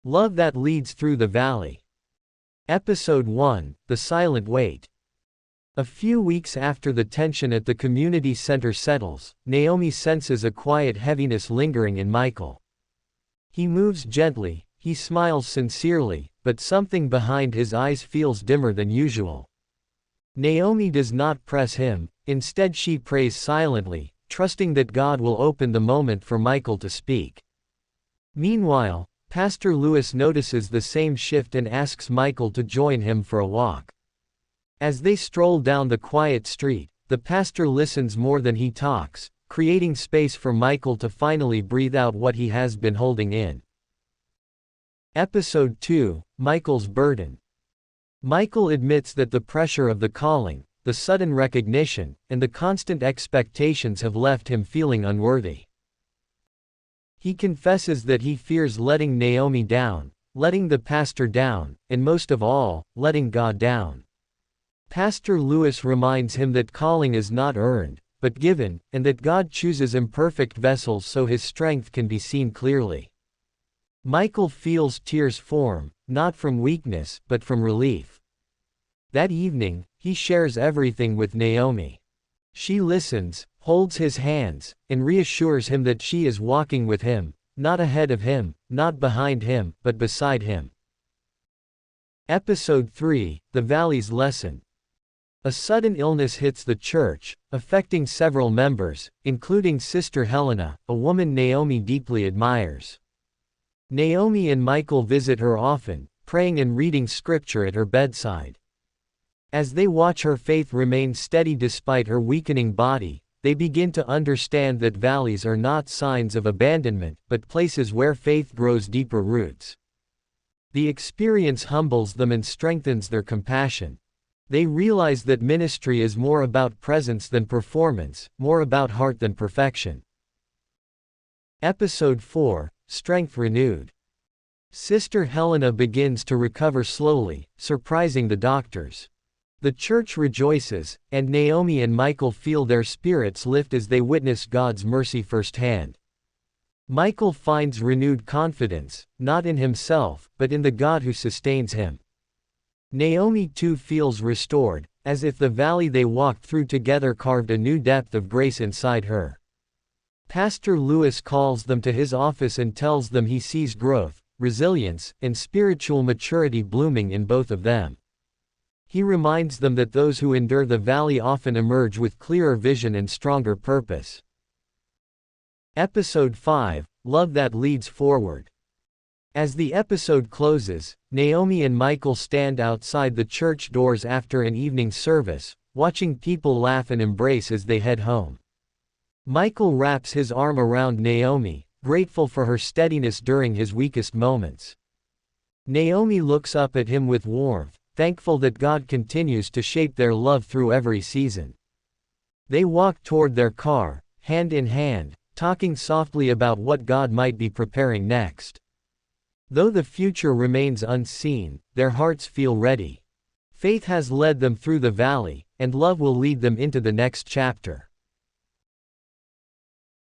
Love that leads through the valley. Episode 1, The Silent Wait. A few weeks after the tension at the community center settles, Naomi senses a quiet heaviness lingering in Michael. He moves gently, he smiles sincerely, but something behind his eyes feels dimmer than usual. Naomi does not press him, instead she prays silently, trusting that God will open the moment for Michael to speak. Meanwhile, Pastor Lewis notices the same shift and asks Michael to join him for a walk. As they stroll down the quiet street, the pastor listens more than he talks, creating space for Michael to finally breathe out what he has been holding in. Episode 2, Michael's Burden. Michael admits that the pressure of the calling, the sudden recognition, and the constant expectations have left him feeling unworthy. He confesses that he fears letting Naomi down, letting the pastor down, and most of all, letting God down. Pastor Lewis reminds him that calling is not earned, but given, and that God chooses imperfect vessels so his strength can be seen clearly. Michael feels tears form, not from weakness, but from relief. That evening, he shares everything with Naomi. She listens, holds his hands, and reassures him that she is walking with him, not ahead of him, not behind him, but beside him. Episode 3, The Valley's Lesson. A sudden illness hits the church, affecting several members, including Sister Helena, a woman Naomi deeply admires. Naomi and Michael visit her often, praying and reading scripture at her bedside. As they watch her faith remain steady despite her weakening body, they begin to understand that valleys are not signs of abandonment, but places where faith grows deeper roots. The experience humbles them and strengthens their compassion. They realize that ministry is more about presence than performance, more about heart than perfection. Episode 4, Strength Renewed. Sister Helena begins to recover slowly, surprising the doctors. The church rejoices, and Naomi and Michael feel their spirits lift as they witness God's mercy firsthand. Michael finds renewed confidence, not in himself, but in the God who sustains him. Naomi too feels restored, as if the valley they walked through together carved a new depth of grace inside her. Pastor Lewis calls them to his office and tells them he sees growth, resilience, and spiritual maturity blooming in both of them. He reminds them that those who endure the valley often emerge with clearer vision and stronger purpose. Episode 5, Love That Leads Forward. As the episode closes, Naomi and Michael stand outside the church doors after an evening service, watching people laugh and embrace as they head home. Michael wraps his arm around Naomi, grateful for her steadiness during his weakest moments. Naomi looks up at him with warmth, thankful that God continues to shape their love through every season. They walk toward their car, hand in hand, talking softly about what God might be preparing next. Though the future remains unseen, their hearts feel ready. Faith has led them through the valley, and love will lead them into the next chapter.